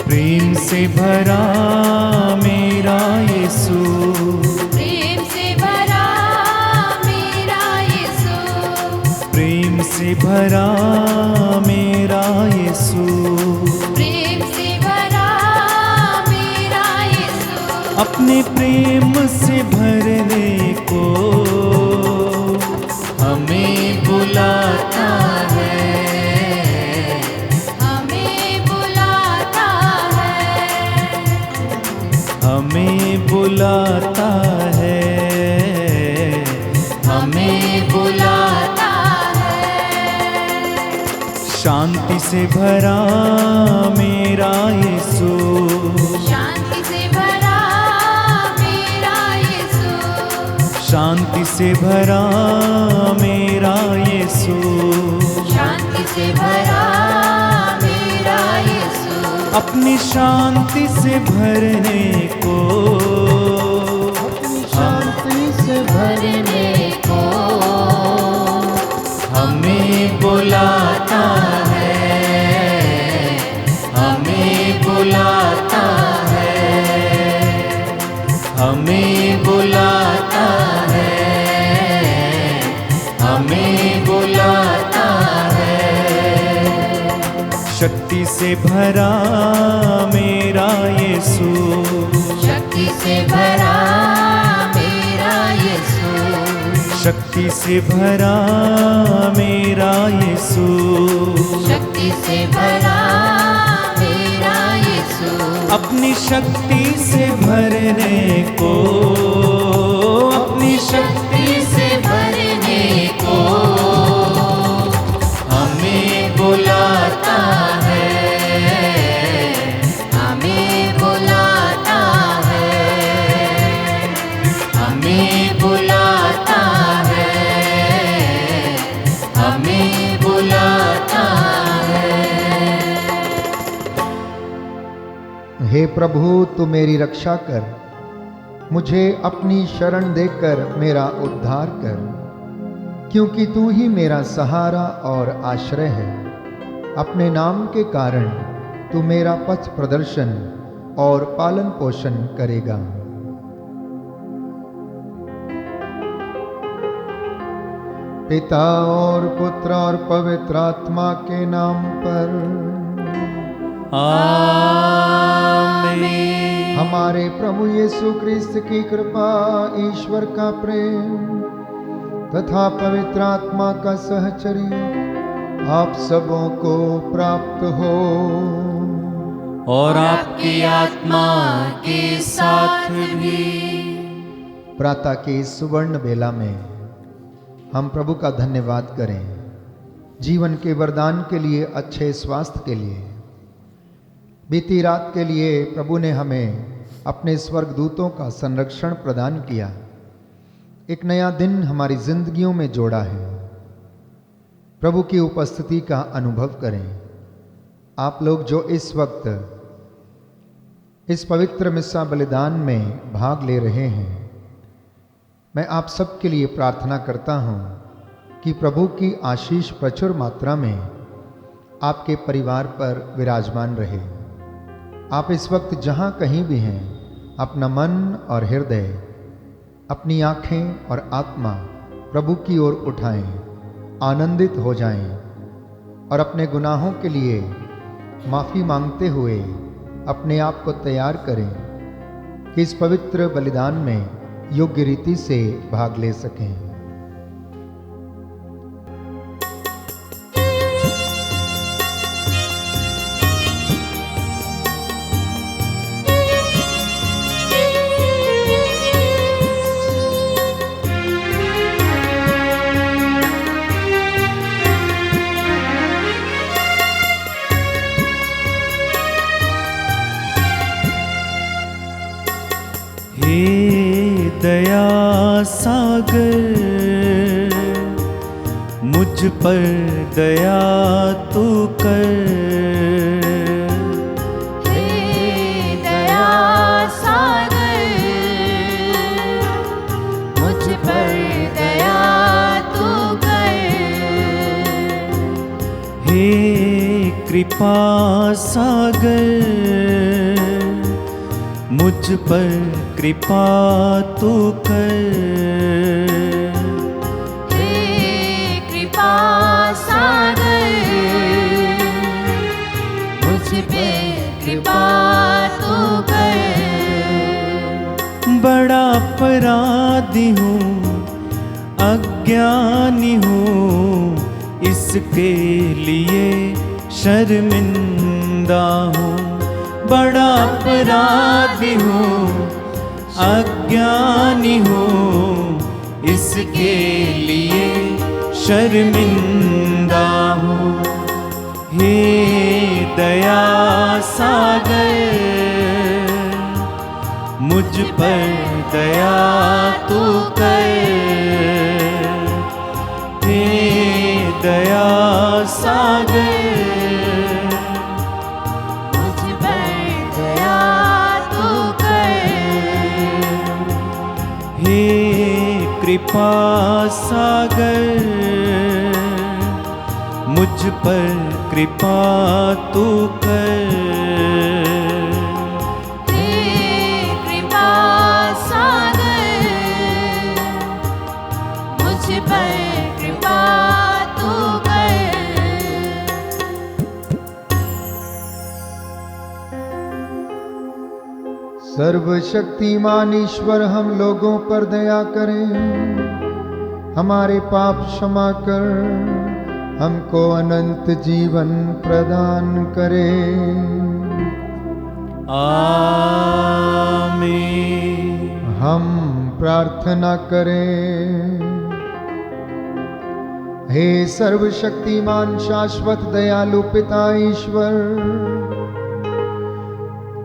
प्रेम से भरा मेरा यीशु, प्रेम से भरा मेरा यीशु, प्रेम से भरा मेरा यीशु, प्रेम से भरा मेरा यीशु, अपने प्रेम से भरने को हमें बुलाता है, हमें बुलाता है, हमें बुलाता है, हमें बुलाता है। शांति से भरा मेरा यीशु, शांति से भरा मेरा यीशु, शांति से भरा मेरा यीशु, शांति से भरा मेरा यीशु, अपनी शांति से भरने को शांति से भरने को हमें बुलाता है, हमें बुलाता है, हमें बुलाता है, हमें बुलाता है। शक्ति से भरा मेरा यीशु, शक्ति से भरा मेरा यीशु, शक्ति से भरा मेरा यीशु, शक्ति से भरा मेरा यीशु, अपनी शक्ति से भरने को, अपनी शक्ति से भरने को हमें बुलाता है, हमें बुलाता है, हमें बुलाता है, हमें बुलाता है। हे प्रभु, तू मेरी रक्षा कर, मुझे अपनी शरण देकर मेरा उद्धार कर, क्योंकि तू ही मेरा सहारा और आश्रय है। अपने नाम के कारण तू मेरा पथ प्रदर्शन और पालन पोषण करेगा। पिता और पुत्र और पवित्र आत्मा के नाम पर आमीन। हमारे प्रभु यीशु क्रिस्त की कृपा, ईश्वर का प्रेम तथा पवित्र आत्मा का सहचर्य आप सबों को प्राप्त हो। और आपकी आत्मा के साथ भी। प्रातः के सुवर्ण बेला में हम प्रभु का धन्यवाद करें, जीवन के वरदान के लिए, अच्छे स्वास्थ्य के लिए। बीती रात के लिए प्रभु ने हमें अपने स्वर्गदूतों का संरक्षण प्रदान किया, एक नया दिन हमारी जिंदगियों में जोड़ा है। प्रभु की उपस्थिति का अनुभव करें। आप लोग जो इस वक्त इस पवित्र मिस्सा बलिदान में भाग ले रहे हैं, मैं आप सब के लिए प्रार्थना करता हूं कि प्रभु की आशीष प्रचुर मात्रा में आपके परिवार पर विराजमान रहे। आप इस वक्त जहां कहीं भी हैं, अपना मन और हृदय, अपनी आँखें और आत्मा प्रभु की ओर उठाएं, आनंदित हो जाएं और अपने गुनाहों के लिए माफ़ी मांगते हुए अपने आप को तैयार करें कि इस पवित्र बलिदान में योग्य रीति से भाग ले सकें। हे दया सागर, मुझ पर दया तू कर। हे दया सागर, मुझ पर दया तू कर। हे कृपा सागर मुझ पर कृपा तू कर। हे कृपा सागर मुझ पे कृपा तू कर। बड़ा अपराधी हूँ अज्ञानी हूँ, इसके लिए शर्मिंदा हूँ। बड़ा अपराधी हूँ अज्ञानी हूँ, इसके लिए शर्मिंदा हूँ। हे दया सागर मुझ पर दया तू कर। हे दया सागर मुझ पर दया तू कर। हे कृपा सागर मुझ पर कृपा तू कर। हे कृपा सागर मुझ पर कृपा तू कर। सर्वशक्तिमान ईश्वर हम लोगों पर दया करें, हमारे पाप क्षमा कर, हमको अनंत जीवन प्रदान करे। आमीन। हम प्रार्थना करें। हे सर्वशक्तिमान शाश्वत दयालु पिता ईश्वर,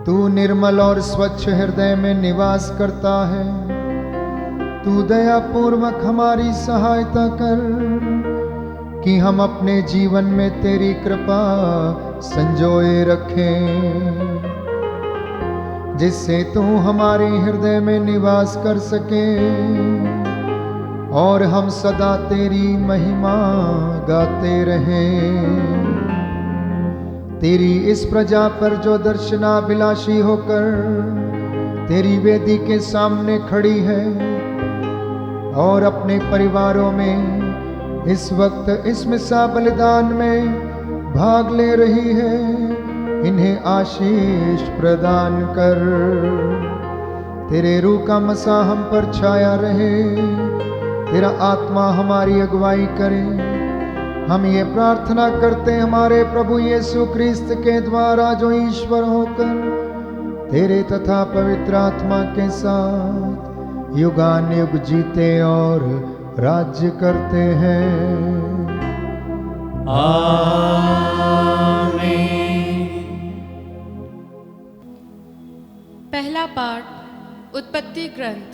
तू निर्मल और स्वच्छ हृदय में निवास करता है। तू दया पूर्वक हमारी सहायता कर कि हम अपने जीवन में तेरी कृपा संजोए रखें, जिससे तू हमारे हृदय में निवास कर सके और हम सदा तेरी महिमा गाते रहें। तेरी इस प्रजा पर जो दर्शनाभिलाषी होकर तेरी वेदी के सामने खड़ी है और अपने परिवारों में इस वक्त इस मिसा बलिदान में भाग ले रही है, इन्हें आशीष प्रदान कर। तेरे रूह का मसा हम पर छाया रहे, तेरा आत्मा हमारी अगुवाई करे। हम ये प्रार्थना करते हमारे प्रभु यीशु क्रिस्त के द्वारा, जो ईश्वर होकर तेरे तथा पवित्र आत्मा के साथ युगानुयुग जीते और राज्य करते हैं। आमीन। पहला पाठ उत्पत्ति ग्रंथ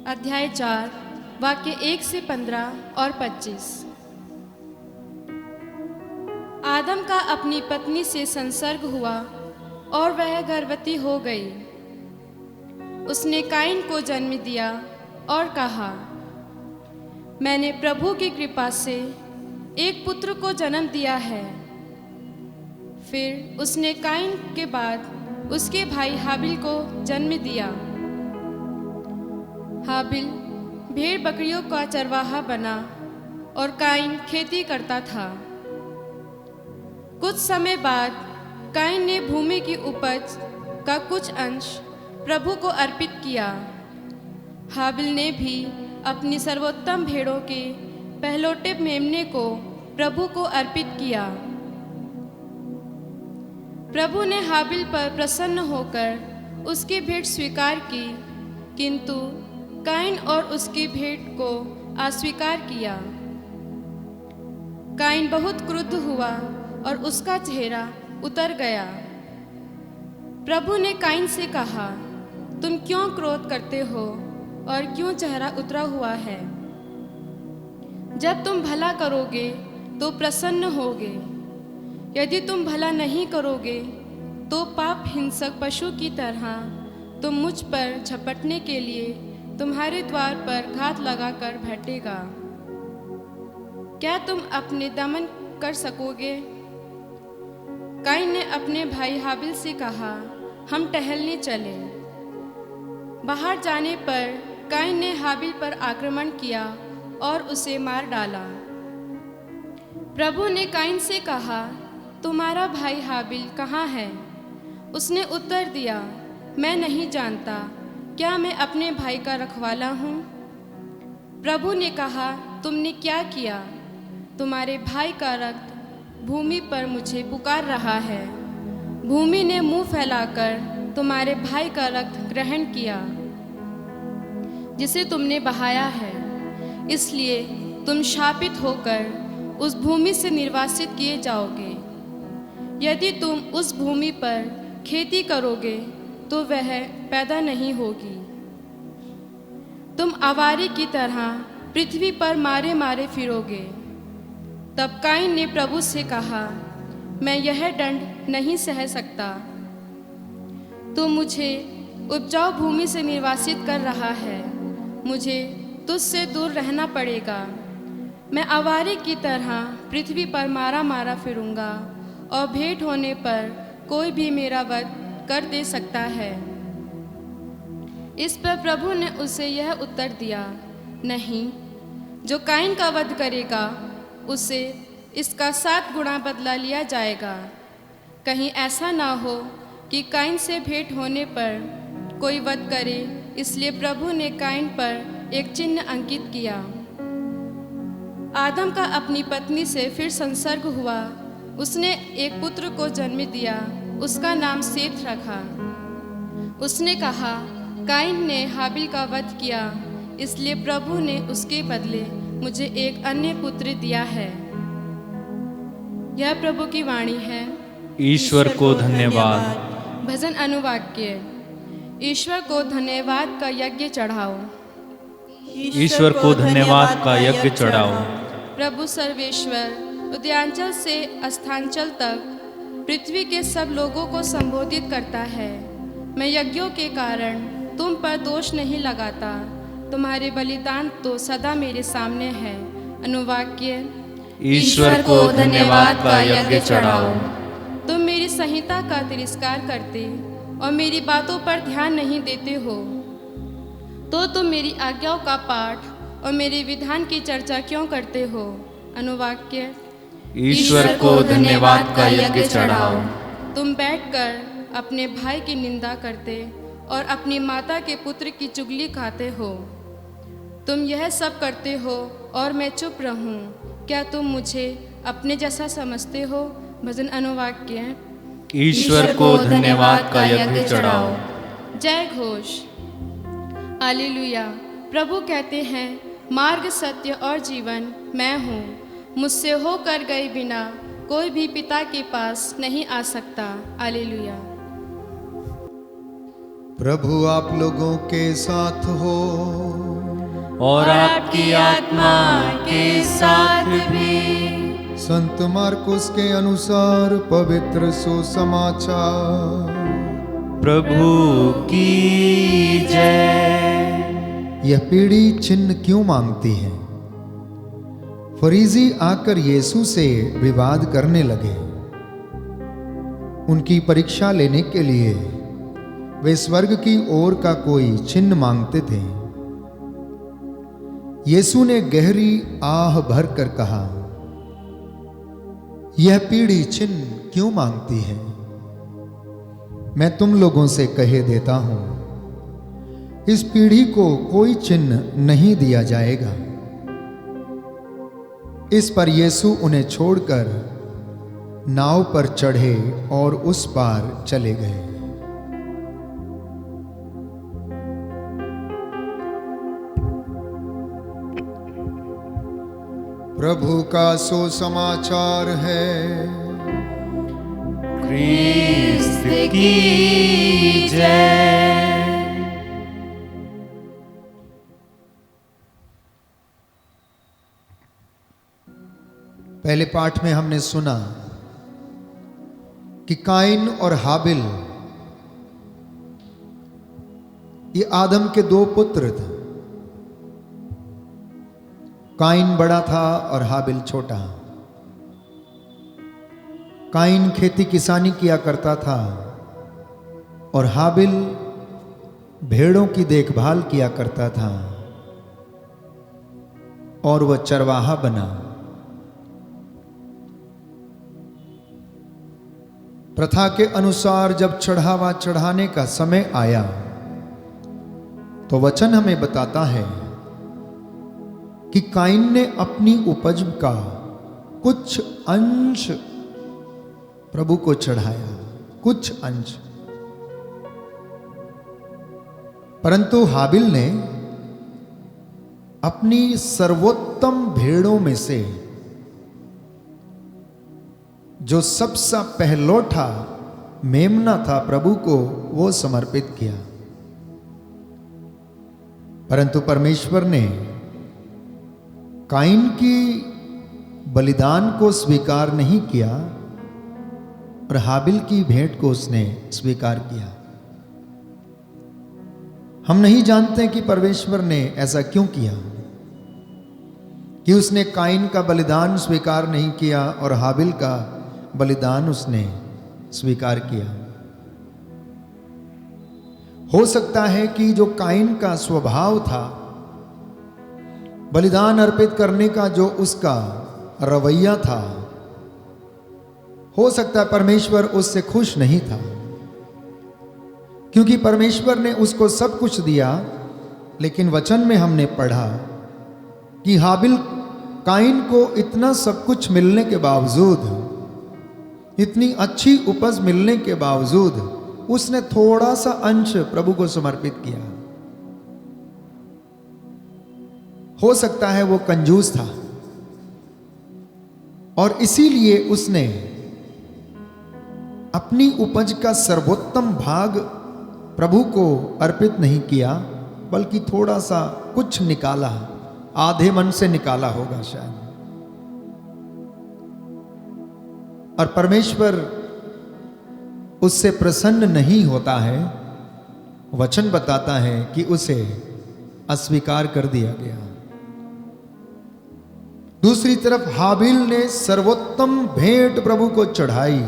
अध्याय 4 वाक्य 1 से 15 और 25। आदम का अपनी पत्नी से संसर्ग हुआ और वह गर्भवती हो गई। उसने काइन को जन्म दिया और कहा, मैंने प्रभु की कृपा से एक पुत्र को जन्म दिया है। फिर उसने काइन के बाद उसके भाई हाबिल को जन्म दिया। हाबिल भेड़ बकरियों का चरवाहा बना और काइन खेती करता था। कुछ समय बाद काइन ने भूमि की उपज का कुछ अंश प्रभु को अर्पित किया। हाबिल ने भी अपनी सर्वोत्तम भेड़ों के पहलोटे मेमने को प्रभु को अर्पित किया। प्रभु ने हाबिल पर प्रसन्न होकर उसकी भेंट स्वीकार की, किंतु काइन और उसकी भेंट को अस्वीकार किया। काइन बहुत क्रुद्ध हुआ और उसका चेहरा उतर गया। प्रभु ने काइन से कहा, तुम क्यों क्रोध करते हो और क्यों चेहरा उतरा हुआ है? जब तुम भला करोगे तो प्रसन्न होगे, यदि तुम भला नहीं करोगे तो पाप हिंसक पशु की तरह तुम मुझ पर झपटने के लिए तुम्हारे द्वार पर घात लगाकर बैठेगा। क्या तुम अपने दमन कर सकोगे? काइन ने अपने भाई हाबिल से कहा, हम टहलने चले। बाहर जाने पर काइन ने हाबिल पर आक्रमण किया और उसे मार डाला। प्रभु ने काइन से कहा, तुम्हारा भाई हाबिल कहाँ है? उसने उत्तर दिया, मैं नहीं जानता, क्या मैं अपने भाई का रखवाला हूँ? प्रभु ने कहा, तुमने क्या किया? तुम्हारे भाई का रक्त भूमि पर मुझे पुकार रहा है। भूमि ने मुंह फैलाकर तुम्हारे भाई का रक्त ग्रहण किया जिसे तुमने बहाया है, इसलिए तुम शापित होकर उस भूमि से निर्वासित किए जाओगे। यदि तुम उस भूमि पर खेती करोगे तो वह पैदा नहीं होगी। तुम आवारी की तरह पृथ्वी पर मारे मारे फिरोगे। तब काइन ने प्रभु से कहा, मैं यह दंड नहीं सह सकता। तू मुझे उपजाऊ भूमि से निर्वासित कर रहा है, मुझे तुझसे दूर रहना पड़ेगा। मैं आवारी की तरह पृथ्वी पर मारा मारा फिरूंगा और भेंट होने पर कोई भी मेरा वध कर दे सकता है। इस पर प्रभु ने उसे यह उत्तर दिया, नहीं, जो काइन का वध करेगा उसे इसका 7 गुना बदला लिया जाएगा। कहीं ऐसा ना हो कि काइन से भेंट होने पर कोई वध करे, इसलिए प्रभु ने काइन पर एक चिन्ह अंकित किया। आदम का अपनी पत्नी से फिर संसर्ग हुआ। उसने एक पुत्र को जन्म दिया, उसका नाम सेत रखा। उसने कहा, काइन ने हाबिल का वध किया, इसलिए प्रभु ने उसके बदले मुझे एक अन्य पुत्र दिया है। यह प्रभु की वाणी है। ईश्वर को धन्यवाद। भजन अनुवाक्य। ईश्वर को धन्यवाद का यज्ञ चढ़ाओ। ईश्वर को धन्यवाद का यज्ञ चढ़ाओ। प्रभु सर्वेश्वर उदयांचल से अस्थांचल तक पृथ्वी के सब लोगों को संबोधित करता है। मैं यज्ञों के कारण तुम पर दोष नहीं लगाता, तुम्हारे बलिदान तो सदा मेरे सामने है। अनुवाक्य। ईश्वर को धन्यवाद का यज्ञ चढ़ाओ। तुम मेरी संहिता का तिरस्कार करते और मेरी बातों पर ध्यान नहीं देते हो, तो तुम मेरी आज्ञाओं का पाठ और मेरे विधान की चर्चा क्यों करते हो? अनुवाक्य। ईश्वर को धन्यवाद का यज्ञ चढ़ाओ। तुम बैठकर अपने भाई की निंदा करते और अपनी माता के पुत्र की चुगली खाते हो। तुम यह सब करते हो और मैं चुप रहूं। क्या तुम मुझे अपने जैसा समझते हो? भजन अनुवाक्य। ईश्वर को धन्यवाद का यज्ञ चढ़ाओ। जय घोष। हालेलुया। प्रभु कहते हैं, मार्ग, सत्य और जीवन मैं हूँ। मुझसे होकर गए बिना कोई भी पिता के पास नहीं आ सकता। हालेलुया। प्रभु आप लोगों के साथ हो और आपकी आत्मा के साथ भी। संत मार्कुस के अनुसार पवित्र सुसमाचार। प्रभु की जय। यह पीढ़ी चिन्ह क्यों मांगती है? फरीसी आकर यीशु से विवाद करने लगे। उनकी परीक्षा लेने के लिए वे स्वर्ग की ओर का कोई चिन्ह मांगते थे। यीशु ने गहरी आह भरकर कहा, यह पीढ़ी चिन्ह क्यों मांगती है? मैं तुम लोगों से कहे देता हूं, इस पीढ़ी को कोई चिन्ह नहीं दिया जाएगा। इस पर यीशु उन्हें छोड़कर नाव पर चढ़े और उस पार चले गए। प्रभु का सुसमाचार है। ख्रीस्त की जय। पहले पाठ में हमने सुना कि काइन और हाबिल ये आदम के 2 पुत्र थे। काइन बड़ा था और हाबिल छोटा। काइन खेती किसानी किया करता था और हाबिल भेड़ों की देखभाल किया करता था और वह चरवाहा बना। प्रथा के अनुसार जब चढ़ावा चढ़ाने का समय आया तो वचन हमें बताता है कि काइन ने अपनी उपज का कुछ अंश प्रभु को चढ़ाया, कुछ अंश। परंतु हाबिल ने अपनी सर्वोत्तम भेड़ों में से जो सबसे पहलौठा मेमना था प्रभु को वो समर्पित किया। परंतु परमेश्वर ने काइन की बलिदान को स्वीकार नहीं किया और हाबिल की भेंट को उसने स्वीकार किया। हम नहीं जानते कि परमेश्वर ने ऐसा क्यों किया कि उसने काइन का बलिदान स्वीकार नहीं किया और हाबिल का बलिदान उसने स्वीकार किया। हो सकता है कि जो काइन का स्वभाव था, बलिदान अर्पित करने का जो उसका रवैया था, हो सकता है परमेश्वर उससे खुश नहीं था, क्योंकि परमेश्वर ने उसको सब कुछ दिया। लेकिन वचन में हमने पढ़ा कि हाबिल काइन को इतना सब कुछ मिलने के बावजूद, इतनी अच्छी उपज मिलने के बावजूद उसने थोड़ा सा अंश प्रभु को समर्पित किया। हो सकता है वो कंजूस था और इसीलिए उसने अपनी उपज का सर्वोत्तम भाग प्रभु को अर्पित नहीं किया, बल्कि थोड़ा सा कुछ निकाला, आधे मन से निकाला होगा शायद। और परमेश्वर उससे प्रसन्न नहीं होता है। वचन बताता है कि उसे अस्वीकार कर दिया गया। दूसरी तरफ हाबिल ने सर्वोत्तम भेंट प्रभु को चढ़ाई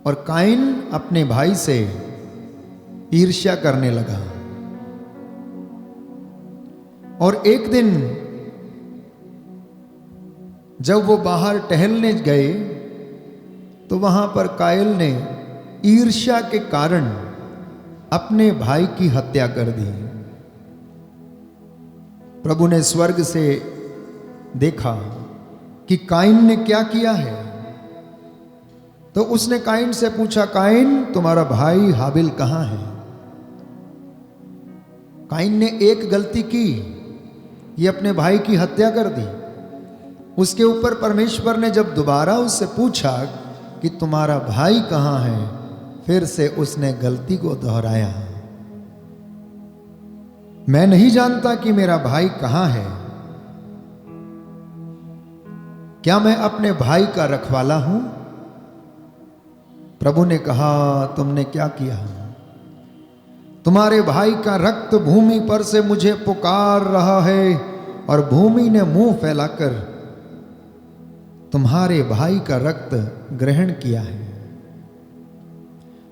और काइन अपने भाई से ईर्ष्या करने लगा। और एक दिन जब वो बाहर टहलने गए तो वहां पर कायल ने ईर्ष्या के कारण अपने भाई की हत्या कर दी। प्रभु ने स्वर्ग से देखा कि काइन ने क्या किया है, तो उसने काइन से पूछा, काइन तुम्हारा भाई हाबिल कहां है? काइन ने एक गलती की, ये अपने भाई की हत्या कर दी। उसके ऊपर परमेश्वर ने जब दोबारा उससे पूछा कि तुम्हारा भाई कहां है, फिर से उसने गलती को दोहराया। मैं नहीं जानता कि मेरा भाई कहां है। क्या मैं अपने भाई का रखवाला हूं? प्रभु ने कहा, तुमने क्या किया? तुम्हारे भाई का रक्त भूमि पर से मुझे पुकार रहा है और भूमि ने मुंह फैलाकर तुम्हारे भाई का रक्त ग्रहण किया है।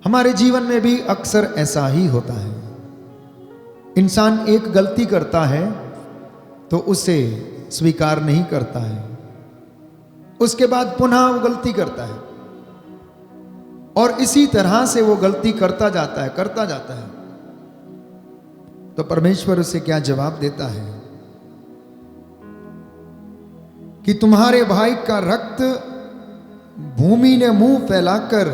हमारे जीवन में भी अक्सर ऐसा ही होता है। इंसान एक गलती करता है तो उसे स्वीकार नहीं करता है, उसके बाद पुनः वो गलती करता है और इसी तरह से वो गलती करता जाता है। तो परमेश्वर उसे क्या जवाब देता है कि तुम्हारे भाई का रक्त भूमि ने मुंह फैलाकर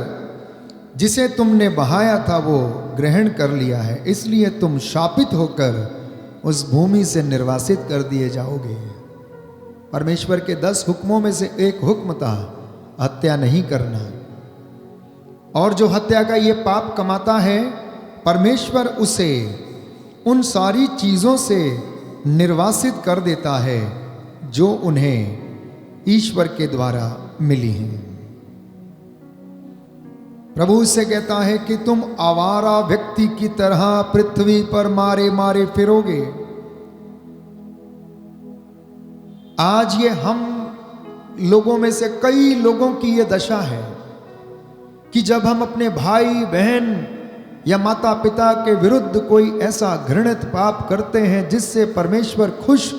जिसे तुमने बहाया था वो ग्रहण कर लिया है, इसलिए तुम शापित होकर उस भूमि से निर्वासित कर दिए जाओगे। परमेश्वर के 10 हुक्मों में से एक हुक्म था हत्या नहीं करना, और जो हत्या का ये पाप कमाता है, परमेश्वर उसे उन सारी चीजों से निर्वासित कर देता है जो उन्हें ईश्वर के द्वारा मिली हैं। प्रभु उससे कहता है कि तुम आवारा व्यक्ति की तरह पृथ्वी पर मारे मारे फिरोगे। आज ये हम लोगों में से कई लोगों की ये दशा है कि जब हम अपने भाई बहन या माता पिता के विरुद्ध कोई ऐसा घृणित पाप करते हैं जिससे परमेश्वर खुश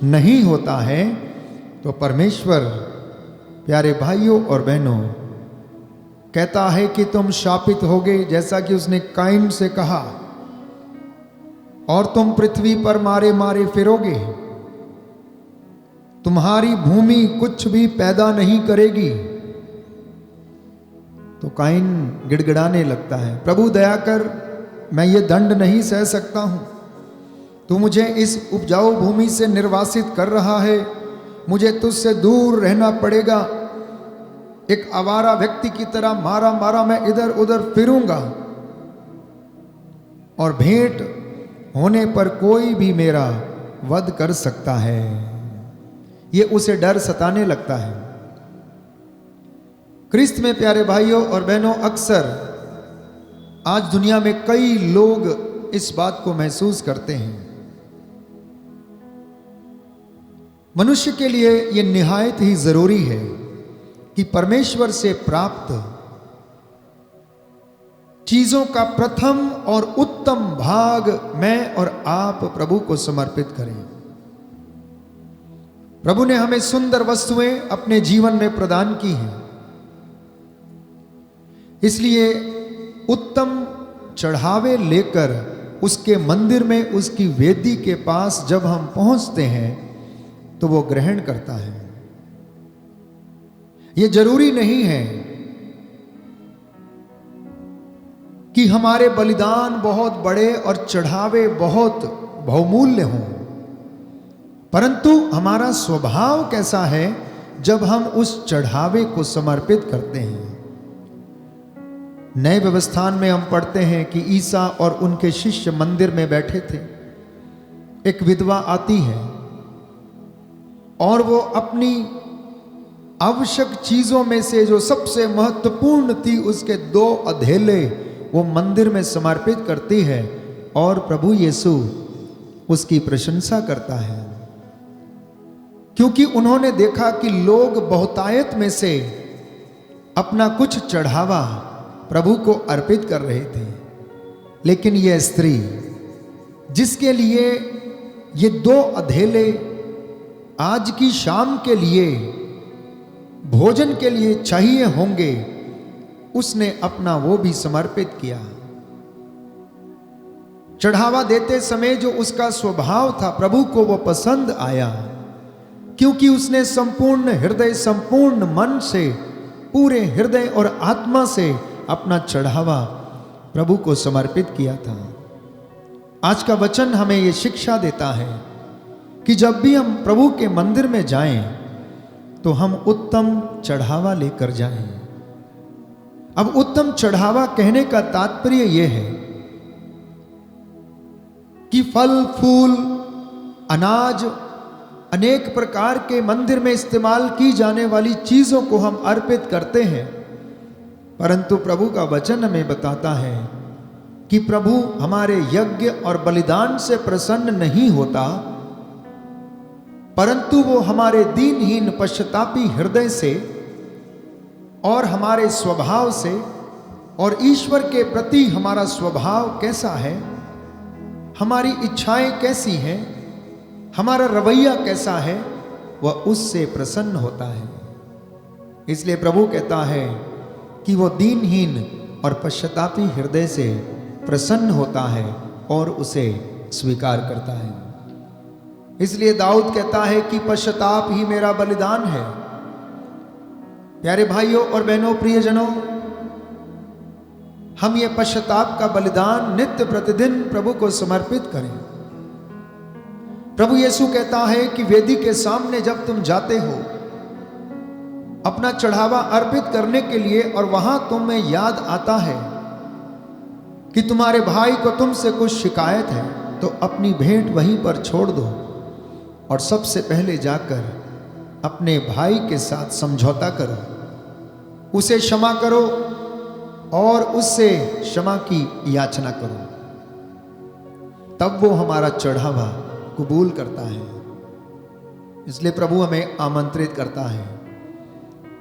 नहीं होता है, तो परमेश्वर प्यारे भाइयों और बहनों कहता है कि तुम शापित होगे, जैसा कि उसने काइन से कहा, और तुम पृथ्वी पर मारे मारे फिरोगे, तुम्हारी भूमि कुछ भी पैदा नहीं करेगी। तो काइन गिड़गिड़ाने लगता है, प्रभु दया कर, मैं ये दंड नहीं सह सकता हूं, तू मुझे इस उपजाऊ भूमि से निर्वासित कर रहा है, मुझे तुझसे दूर रहना पड़ेगा, एक आवारा व्यक्ति की तरह मारा मारा मैं इधर उधर फिरूंगा, और भेंट होने पर कोई भी मेरा वध कर सकता है। ये उसे डर सताने लगता है। क्रिस्त में प्यारे भाइयों और बहनों, अक्सर आज दुनिया में कई लोग इस बात को महसूस करते हैं। मनुष्य के लिए यह निहायत ही जरूरी है कि परमेश्वर से प्राप्त चीजों का प्रथम और उत्तम भाग मैं और आप प्रभु को समर्पित करें। प्रभु ने हमें सुंदर वस्तुएं अपने जीवन में प्रदान की हैं, इसलिए उत्तम चढ़ावे लेकर उसके मंदिर में उसकी वेदी के पास जब हम पहुंचते हैं तो वो ग्रहण करता है। ये जरूरी नहीं है कि हमारे बलिदान बहुत बड़े और चढ़ावे बहुत बहुमूल्य हों, परंतु हमारा स्वभाव कैसा है जब हम उस चढ़ावे को समर्पित करते हैं। नए व्यवस्थान में हम पढ़ते हैं कि ईसा और उनके शिष्य मंदिर में बैठे थे। एक विधवा आती है और वो अपनी आवश्यक चीजों में से जो सबसे महत्वपूर्ण थी उसके 2 अधेले वो मंदिर में समर्पित करती है, और प्रभु यीशु उसकी प्रशंसा करता है, क्योंकि उन्होंने देखा कि लोग बहुतायत में से अपना कुछ चढ़ावा प्रभु को अर्पित कर रहे थे, लेकिन यह स्त्री जिसके लिए ये 2 अधेले आज की शाम के लिए भोजन के लिए चाहिए होंगे, उसने अपना वो भी समर्पित किया। चढ़ावा देते समय जो उसका स्वभाव था प्रभु को वो पसंद आया, क्योंकि उसने संपूर्ण हृदय संपूर्ण मन से पूरे हृदय और आत्मा से अपना चढ़ावा प्रभु को समर्पित किया था। आज का वचन हमें ये शिक्षा देता है कि जब भी हम प्रभु के मंदिर में जाएं तो हम उत्तम चढ़ावा लेकर जाएं। अब उत्तम चढ़ावा कहने का तात्पर्य यह है कि फल फूल अनाज अनेक प्रकार के मंदिर में इस्तेमाल की जाने वाली चीजों को हम अर्पित करते हैं, परंतु प्रभु का वचन हमें बताता है कि प्रभु हमारे यज्ञ और बलिदान से प्रसन्न नहीं होता, परंतु वो हमारे दीनहीन पश्चातापी हृदय से और हमारे स्वभाव से, और ईश्वर के प्रति हमारा स्वभाव कैसा है, हमारी इच्छाएं कैसी हैं, हमारा रवैया कैसा है, वह उससे प्रसन्न होता है। इसलिए प्रभु कहता है कि वो दीनहीन और पश्चातापी हृदय से प्रसन्न होता है और उसे स्वीकार करता है। इसलिए दाऊद कहता है कि पश्चाताप ही मेरा बलिदान है। प्यारे भाइयों और बहनों, प्रियजनों, हम ये पश्चाताप का बलिदान नित्य प्रतिदिन प्रभु को समर्पित करें। प्रभु यीशु कहता है कि वेदी के सामने जब तुम जाते हो अपना चढ़ावा अर्पित करने के लिए, और वहां तुम्हें याद आता है कि तुम्हारे भाई को तुमसे कुछ शिकायत है, तो अपनी भेंट वहीं पर छोड़ दो और सबसे पहले जाकर अपने भाई के साथ समझौता करो, उसे क्षमा करो और उससे क्षमा की याचना करो, तब वो हमारा चढ़ावा कबूल करता है। इसलिए प्रभु हमें आमंत्रित करता है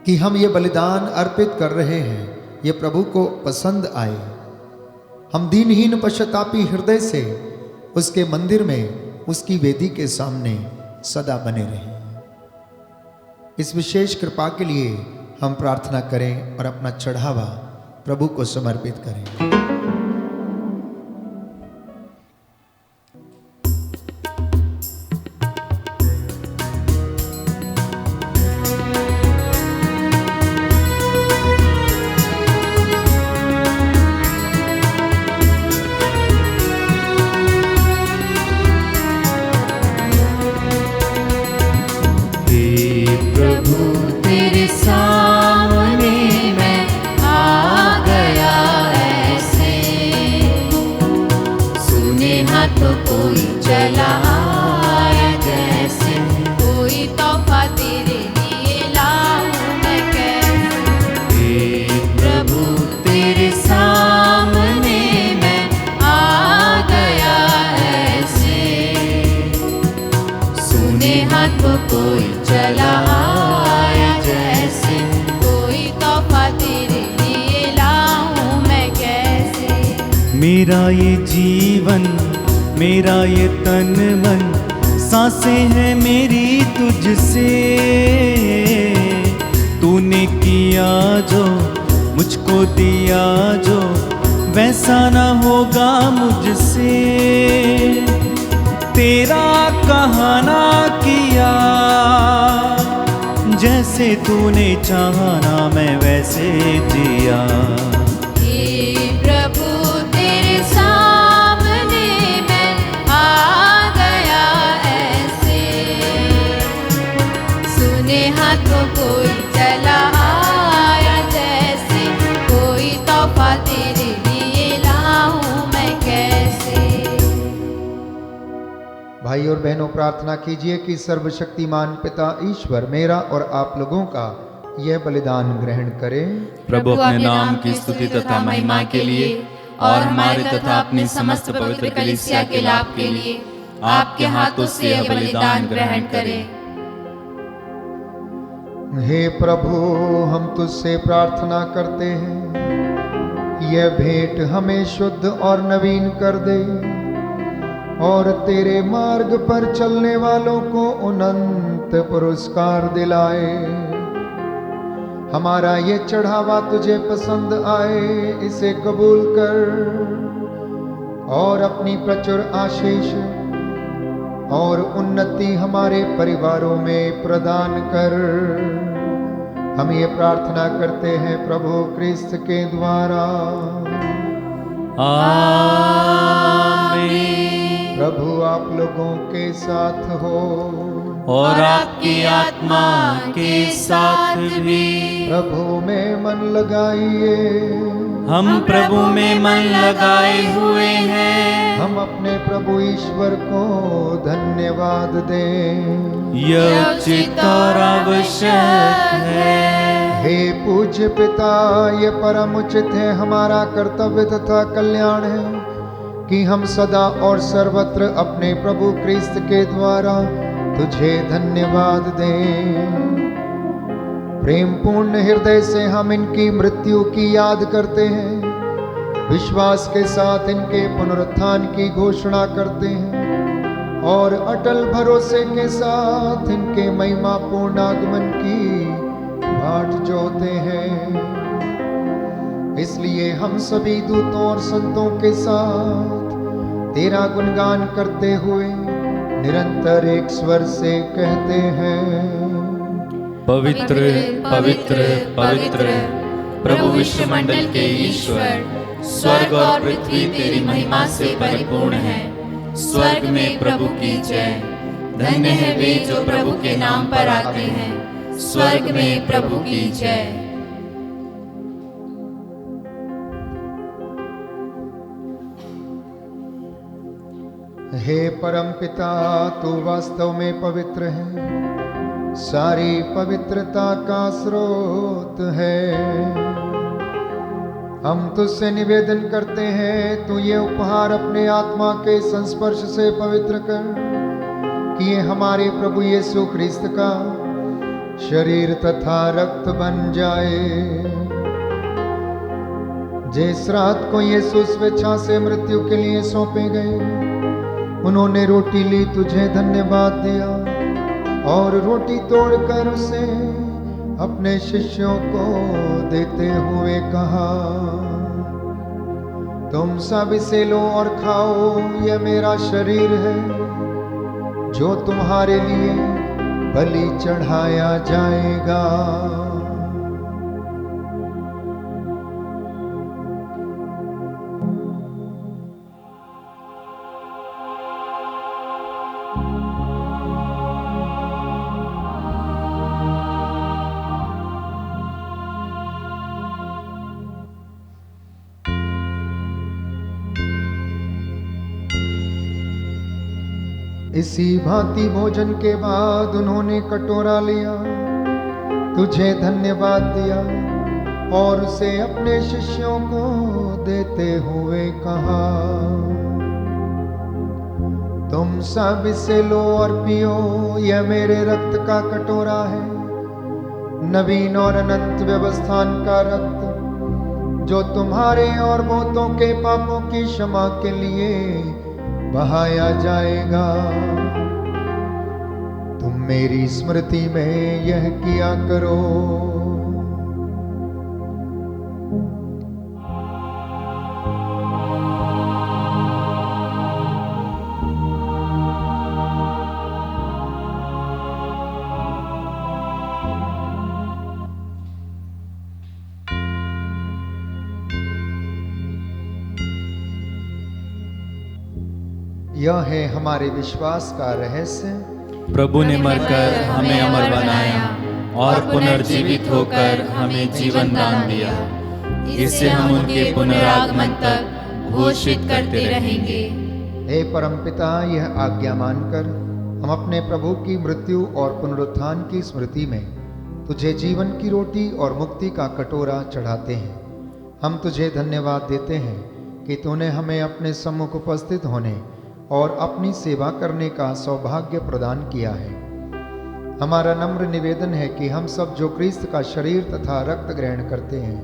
कि हम ये बलिदान अर्पित कर रहे हैं, ये प्रभु को पसंद आए। हम दीनहीन पश्चातापी हृदय से उसके मंदिर में, उसकी वेदी के सामने सदा बने रहें। इस विशेष कृपा के लिए हम प्रार्थना करें और अपना चढ़ावा प्रभु को समर्पित करें। तेरे सामने मैं आ गया ऐसे, सुने हाथों कोई चला आया जैसे, कोई तोहफा तेरे लिए लाऊं मैं कैसे। प्रभु तेरे सामने मैं आ गया ऐसे, सुने हाथों कोई चला आया जैसे, कोई तोहफा तेरे लिए लाऊं मैं कैसे। मेरा ये जीवन, मेरा ये तन मन, सांसें हैं मेरी तुझसे। तूने किया जो, मुझको दिया जो, वैसा ना होगा मुझसे। तेरा कहना किया, जैसे तूने चाहा ना मैं वैसे जिया। प्रभु तेरे सामने मैं आ गया ऐसे, सुने हाथों कोई चला आया जैसे, कोई तोहफा तेरे लिए लाऊं मैं कैसे। भाई और बहनों, प्रार्थना कीजिए कि सर्वशक्तिमान पिता ईश्वर मेरा और आप लोगों का यह बलिदान ग्रहण करें। प्रभु अपने नाम की स्तुति तथा महिमा के लिए और हमारे तथा अपनी समस्त पवित्र कलीसिया के लाभ के लिए आपके हाथों से यह बलिदान ग्रहण करें। हे प्रभु, हम तुझसे प्रार्थना करते हैं, यह भेंट हमें शुद्ध और नवीन कर दे और तेरे मार्ग पर चलने वालों को अनंत पुरस्कार दिलाए। हमारा ये चढ़ावा तुझे पसंद आए, इसे कबूल कर और अपनी प्रचुर आशीष और उन्नति हमारे परिवारों में प्रदान कर। हम ये प्रार्थना करते हैं प्रभु क्रिस्त के द्वारा। आमीन। प्रभु आप लोगों के साथ हो और आपकी आत्मा के साथ भी। प्रभु में मन लगाइए, हम प्रभु में मन लगाए हुए हैं। हम अपने प्रभु ईश्वर को धन्यवाद दें। यह उचित और आवश्यक है। हे पूज्य पिता, ये परम उचित है, हमारा कर्तव्य तथा कल्याण है कि हम सदा और सर्वत्र अपने प्रभु क्रिस्त के द्वारा तुझे धन्यवाद दें। प्रेम पूर्ण हृदय से हम इनकी मृत्यु की याद करते हैं, विश्वास के साथ इनके पुनरुत्थान की घोषणा करते हैं और अटल भरोसे के साथ इनके महिमा पूर्ण आगमन की बाट जोते हैं। इसलिए हम सभी दूतों और संतों के साथ तेरा गुणगान करते हुए निरंतर एक स्वर से कहते हैं, पवित्र पवित्र पवित्र प्रभु विश्वमंडल के ईश्वर, स्वर्ग और पृथ्वी तेरी महिमा से परिपूर्ण है। स्वर्ग में प्रभु की जय। धन्य है वे जो प्रभु के नाम पर आते हैं। स्वर्ग में प्रभु की जय। हे परम पिता, तू वास्तव में पवित्र है, सारी पवित्रता का स्रोत है। हम तुझसे निवेदन करते हैं, तू ये उपहार अपने आत्मा के संस्पर्श से पवित्र कर, कि ये हमारे प्रभु यीशु ख्रिस्त का शरीर तथा रक्त बन जाए। जिस रात को यीशु स्वेच्छा से मृत्यु के लिए सौंपे गए, उन्होंने रोटी ली, तुझे धन्यवाद दिया और रोटी तोड़कर उसे अपने शिष्यों को देते हुए कहा, तुम सब इसे लो और खाओ, यह मेरा शरीर है जो तुम्हारे लिए बलि चढ़ाया जाएगा। इसी भांति भोजन के बाद उन्होंने कटोरा लिया, तुझे धन्यवाद दिया और उसे अपने शिष्यों को देते हुए कहा, तुम सब इसे लो और पियो, यह मेरे रक्त का कटोरा है, नवीन और अनंत व्यवस्थान का रक्त, जो तुम्हारे और बहुतों के पापों की क्षमा के लिए बहाया जाएगा। तुम मेरी स्मृति में यह किया करो। यह है हमारे विश्वास का रहस्य, प्रभु ने मरकर हमें अमर बनाया और पुनर्जीवित होकर हमें जीवन दान दिया। इससे हम उनके पुनरागमन तक घोषित करते रहेंगे। हे परमपिता, यह आज्ञा मानकर हम अपने प्रभु की मृत्यु और पुनरुत्थान की स्मृति में तुझे जीवन की रोटी और मुक्ति का कटोरा चढ़ाते हैं। हम तुझे धन्यवाद देते हैं कि तूने हमें अपने सम्मुख उपस्थित होने और अपनी सेवा करने का सौभाग्य प्रदान किया है। हमारा नम्र निवेदन है कि हम सब जो क्रिस्त का शरीर तथा रक्त ग्रहण करते हैं,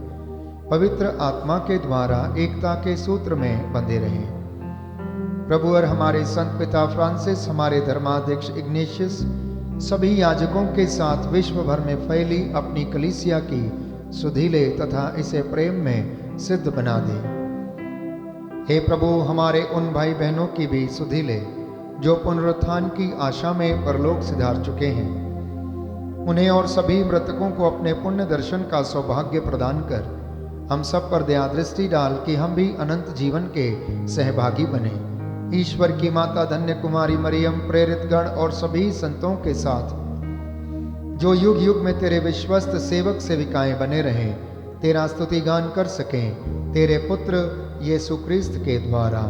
पवित्र आत्मा के द्वारा एकता के सूत्र में बंधे रहें। प्रभु और हमारे संत पिता फ्रांसिस, हमारे धर्माध्यक्ष इग्नेशियस, सभी याजकों के साथ विश्व भर में फैली अपनी कलीसिया की सुधीले तथा इसे प्रेम में सिद्ध बना दे। हे प्रभु, हमारे उन भाई बहनों की भी सुधीले जो पुनरुत्थान की आशा में परलोक सिधार चुके हैं, उन्हें और सभी मृतकों को अपने पुण्य दर्शन का सौभाग्य प्रदान कर हम सब पर दया दृष्टि डाल कि हम भी अनंत जीवन के सहभागी बने। ईश्वर की माता धन्य कुमारी मरियम, प्रेरित गण और सभी संतों के साथ जो युग युग में तेरे विश्वस्त सेवक सेविकाएं बने रहें, तेरा स्तुति गान कर सकें, तेरे पुत्र यीशु क्रिस्त के द्वारा।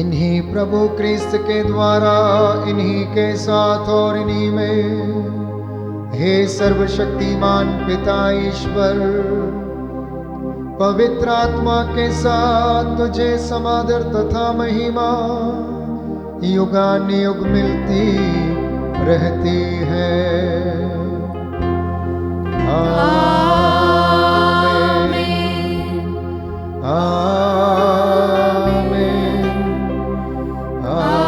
इन्हीं प्रभु क्रिस्त के द्वारा, इन्हीं के साथ और इन्हीं में, हे सर्वशक्तिमान पिता ईश्वर, पवित्र आत्मा के साथ तुझे समादर तथा महिमा युगानुयुग मिलती रहती है। आमीन, आमीन, आमीन।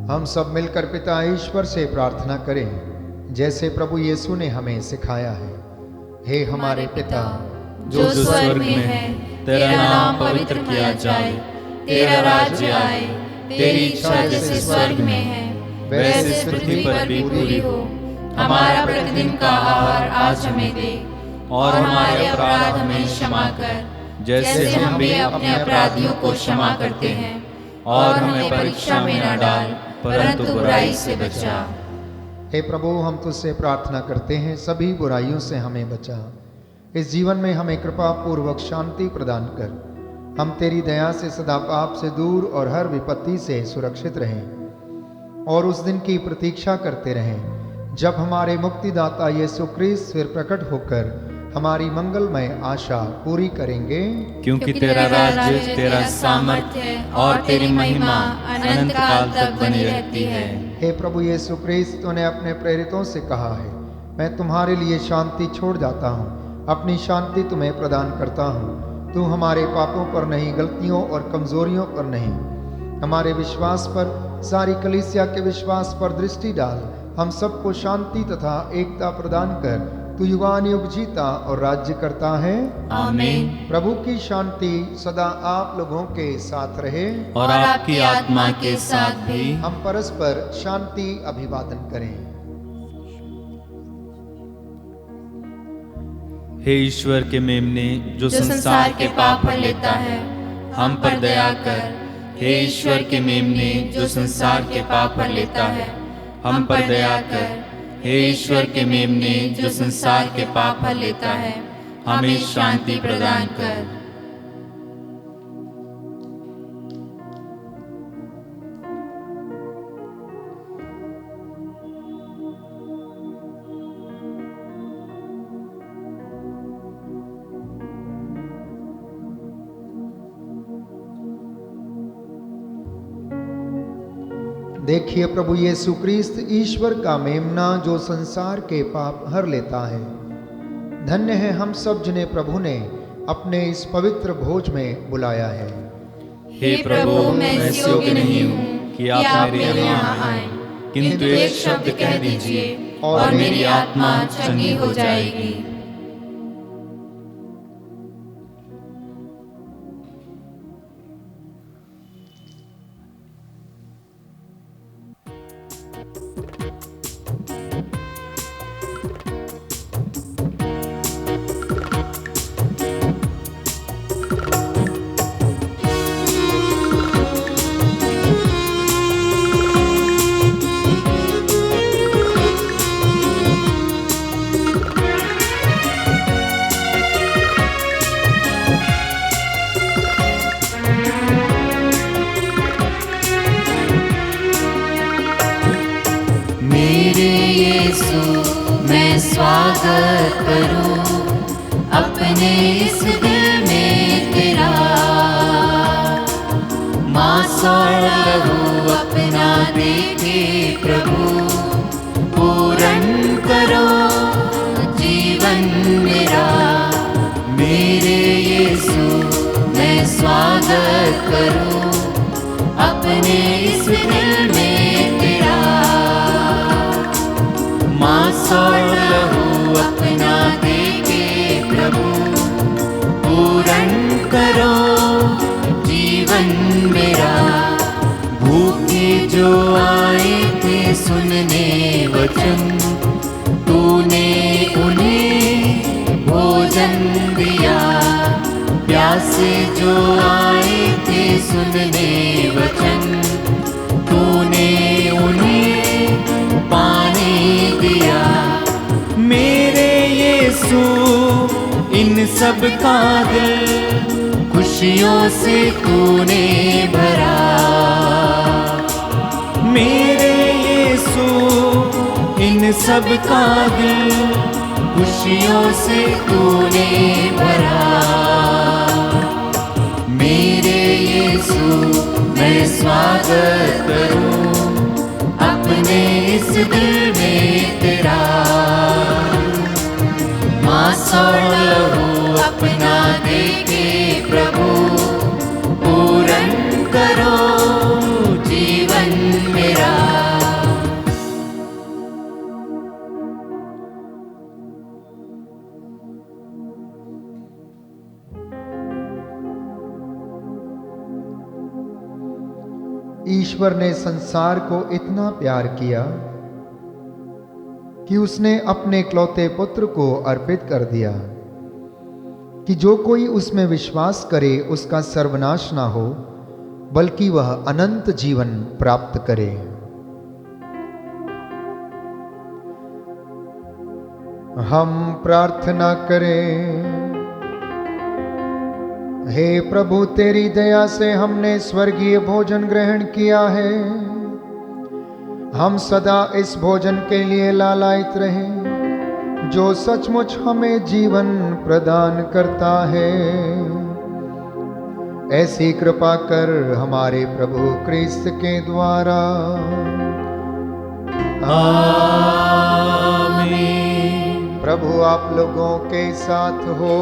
हम सब मिलकर पिता ईश्वर से प्रार्थना करें, जैसे प्रभु यीशु ने हमें सिखाया है। हे हमारे पिता जो स्वर्ग में है, तेरा नाम पवित्र किया जाए, तेरा राज्य आए, तेरी इच्छा जैसे स्वर्ग में है वैसे पृथ्वी पर भी पूरी हो। हमारा प्रतिदिन का आहार आज हमें दे, और हमारे अपराध हमें क्षमा कर, जैसे हम भी अपने अपराधियों को क्षमा करते हैं, और हमें परीक्षा में न डाल, परंतु बुराई से बचा। हे प्रभु, हम तुझसे प्रार्थना करते हैं, सभी बुराइयों से हमें बचा। इस जीवन में हमें कृपा पूर्वक शांति प्रदान कर, हम तेरी दया से सदा पाप से दूर और हर विपत्ति से सुरक्षित रहें, और उस दिन की प्रतीक्षा करते रहें जब हमारे मुक्तिदाता यीशु क्रिस्त फिर प्रकट होकर हमारी मंगलमय आशा पूरी करेंगे। क्योंकि तेरा राज्य, तेरा सामर्थ्य और तेरी महिमा अनंत काल तक बनी रहती है। हे प्रभु यीशु क्रिस्त, तूने अपने प्रेरितों से कहा है, मैं तुम्हारे लिए शांति छोड़ जाता हूँ, अपनी शांति तुम्हें प्रदान करता हूँ। तू हमारे पापों पर नहीं, गलतियों और कमजोरियों पर नहीं, हमारे विश्वास पर, सारी कलीसिया के विश्वास पर दृष्टि डाल। हम सबको शांति तथा एकता प्रदान कर। तू युगानुयुग जीता और राज्य करता है। आमीन। प्रभु की शांति सदा आप लोगों के साथ रहे और आपकी आत्मा के साथ भी। हम परस्पर शांति अभिवादन करें। हे ईश्वर के मेमने, जो संसार के पाप हर लेता है, हम पर दया कर। हे ईश्वर के मेमने, जो संसार के पाप हर लेता है, हम पर दया कर। हे ईश्वर के मेमने, जो संसार के पाप हर लेता है, हमें शांति प्रदान कर। देखिए प्रभु यीशु क्रिस्त ईश्वर का मेमना, जो संसार के पाप हर लेता है। धन्य है हम सब जिन्हें प्रभु ने अपने इस पवित्र भोज में बुलाया है। हे प्रभु, मैं इस योग्य नहीं हूँ कि आप मेरे यहाँ आए, किंतु एक शब्द कह दीजिए और मेरी आत्मा चंगी हो जाएगी। स्वागत करूं अपने इस दिल में तेरा, मांस और लहू अपना देके प्रभु पूर्ण करो जीवन मेरा। मेरे यीशु मैं स्वागत करूं अपने इस दिल में तेरा, मांस और लहू अपना देके प्रभु पूर्ण करो जीवन मेरा। भूखे जो आए थे सुनने वचन, तूने उन्हें भोजन दिया। प्यासे जो आए थे सुनने वचन, तूने उन्हें पानी दिया। मेरे यीशु इन सब का दिल खुशियों से तूने भरा। मेरे यीशु इन सब का दिल खुशियों से तूने भरा। मेरे यीशु मैं स्वागत करूं अपने इस दिल में तेरा, मांस और लहू अपना देके प्रभु पूर्ण करो जीवन मेरा। ईश्वर ने संसार को इतना प्यार किया कि उसने अपने इकलौते पुत्र को अर्पित कर दिया, कि जो कोई उसमें विश्वास करे उसका सर्वनाश ना हो, बल्कि वह अनंत जीवन प्राप्त करे। हम प्रार्थना करें। हे प्रभु, तेरी दया से हमने स्वर्गीय भोजन ग्रहण किया है। हम सदा इस भोजन के लिए लालायित रहें जो सचमुच हमें जीवन प्रदान करता है। ऐसी कृपा कर हमारे प्रभु क्रिस्त के द्वारा। आमीन। प्रभु आप लोगों के साथ हो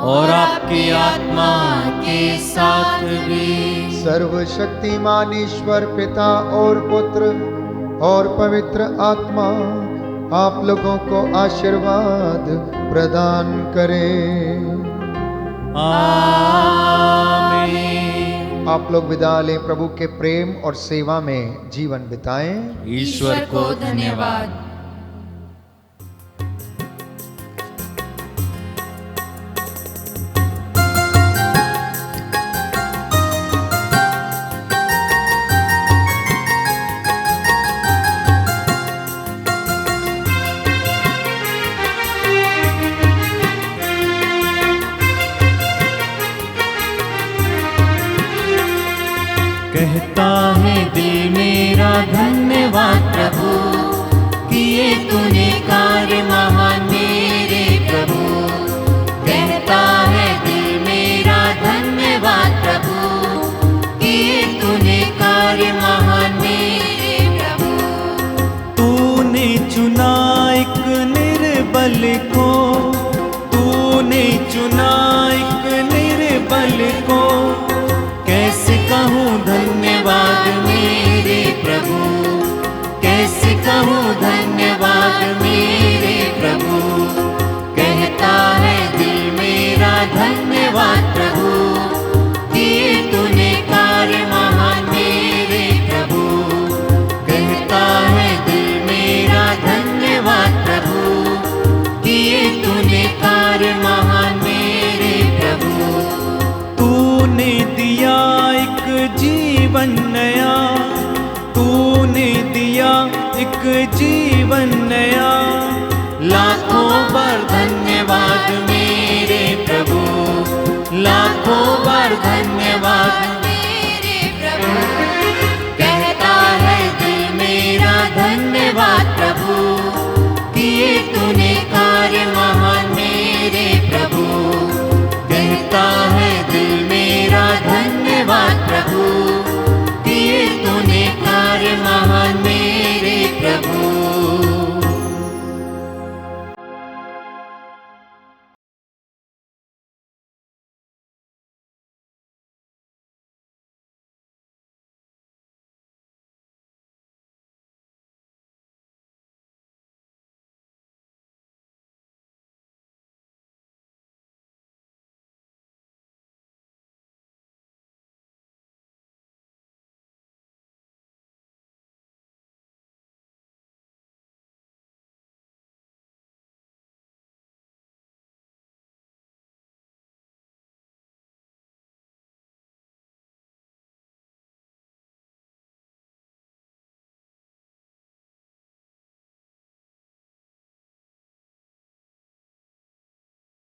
और आपकी आत्मा के साथ भी। सर्वशक्तिमान ईश्वर पिता और पुत्र और पवित्र आत्मा आप लोगों को आशीर्वाद प्रदान करे। आमीन। आप लोग विदा लें, प्रभु के प्रेम और सेवा में जीवन बिताएं। ईश्वर को धन्यवाद। कहता है दिल मेरा धन्यवाद प्रभु, किए तूने कार्य महान मेरे प्रभु। कहता है दिल मेरा धन्यवाद प्रभु, किए तूने कार्य महान मेरे प्रभु। तूने चुना एक निर्बल को, तूने चुना एक निर्बल को, कैसे कहूँ धन्यवाद मेरे प्रभु, कैसे कहूँ धन्यवाद मेरे प्रभु। कहता है दिल मेरा धन्यवाद प्रभु, किए तूने कार्य महान मेरे प्रभु। कहता है दिल मेरा धन्यवाद प्रभु, किए तूने कार्य महान मेरे प्रभु। तूने दिया एक जीवन नया, तूने दिया एक जीवन नया, लाखों बार धन्यवाद